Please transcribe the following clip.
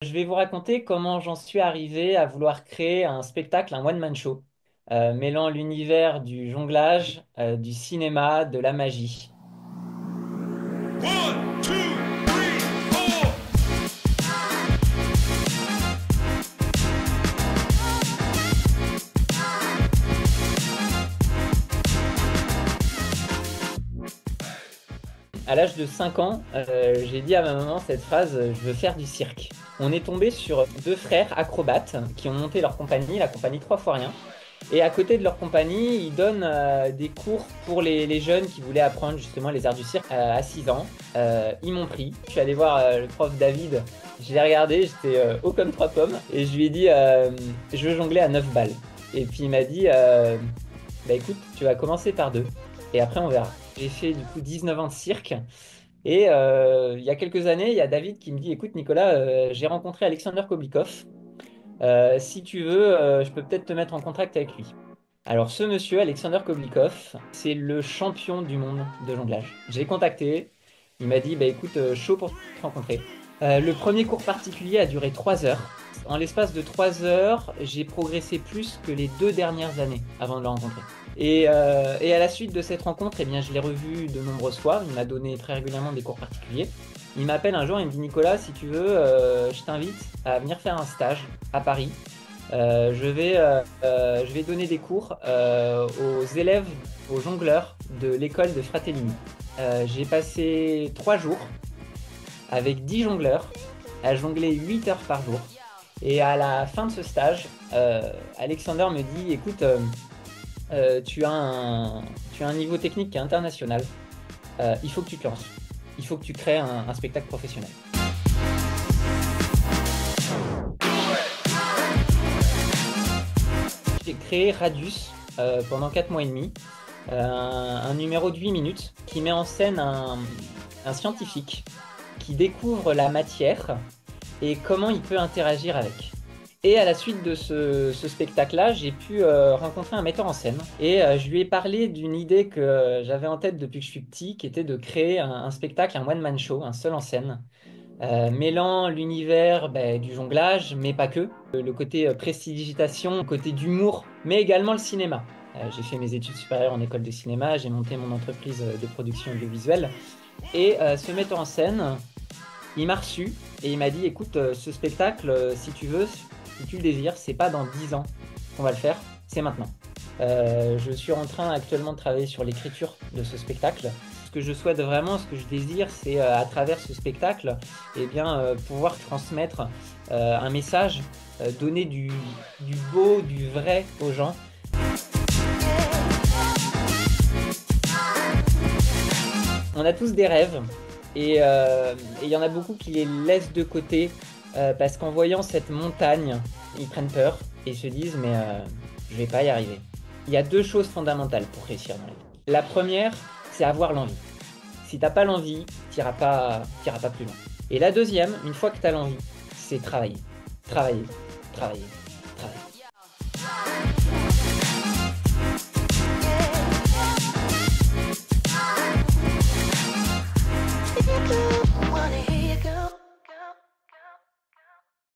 Je vais vous raconter comment j'en suis arrivé à vouloir créer un spectacle, un one-man show, mêlant l'univers du jonglage, du cinéma, de la magie. One, two, three, four. À l'âge de 5 ans, j'ai dit à ma maman cette phrase, je veux faire du cirque. On est tombé sur deux frères acrobates qui ont monté leur compagnie, la compagnie Trois fois rien. Et à côté de leur compagnie, ils donnent des cours pour les jeunes qui voulaient apprendre justement les arts du cirque à 6 ans. Ils m'ont pris. Je suis allé voir le prof David. Je l'ai regardé, j'étais haut comme trois pommes. Et je lui ai dit, je veux jongler à 9 balles. Et puis il m'a dit, bah écoute, tu vas commencer par deux. Et après on verra. J'ai fait du coup 19 ans de cirque. Et il y a quelques années, il y a David qui me dit, écoute Nicolas, j'ai rencontré Alexander Koblikov. Si tu veux, je peux peut-être te mettre en contact avec lui. Alors, ce monsieur, Alexander Koblikov, c'est le champion du monde de jonglage. J'ai contacté, il m'a dit, bah écoute, chaud pour te rencontrer. Le premier cours particulier a duré 3 heures. En l'espace de 3 heures, j'ai progressé plus que les 2 dernières années avant de le rencontrer. Et à la suite de cette rencontre, eh bien, je l'ai revu de nombreuses fois. Il m'a donné très régulièrement des cours particuliers. Il m'appelle un jour et me dit, Nicolas, si tu veux, je t'invite à venir faire un stage à Paris. Je vais donner des cours aux élèves, aux jongleurs de l'école de Fratellini. J'ai passé 3 jours avec 10 jongleurs à jongler 8 heures par jour. Et à la fin de ce stage, Alexander me dit, écoute, tu as un niveau technique qui est international. Il faut que tu te lances. Il faut que tu crées un spectacle professionnel. J'ai créé Radius pendant 4 mois et demi, un numéro de 8 minutes qui met en scène un scientifique qui découvre la matière et comment il peut interagir avec. Et à la suite de ce spectacle-là, j'ai pu rencontrer un metteur en scène et je lui ai parlé d'une idée que j'avais en tête depuis que je suis petit, qui était de créer un spectacle, un one-man show, un seul en scène, mêlant l'univers du jonglage, mais pas que, le côté prestidigitation, le côté d'humour, mais également le cinéma. J'ai fait mes études supérieures en école de cinéma, j'ai monté mon entreprise de production audiovisuelle, et ce metteur en scène, il m'a reçu et il m'a dit, écoute, ce spectacle, si tu veux, si tu le désires, c'est pas dans 10 ans qu'on va le faire, c'est maintenant. Je suis en train actuellement de travailler sur l'écriture de ce spectacle. Ce que je souhaite vraiment, ce que je désire, c'est à travers ce spectacle, eh bien, pouvoir transmettre un message, donner du beau, du vrai aux gens. On a tous des rêves et il y en a beaucoup qui les laissent de côté parce qu'en voyant cette montagne, ils prennent peur et se disent mais je vais pas y arriver. Il y a deux choses fondamentales pour réussir dans la vie. La première, c'est avoir l'envie. Si t'as pas l'envie, t'iras pas plus loin. Et la deuxième, une fois que tu as l'envie, c'est travailler. Travailler, travailler.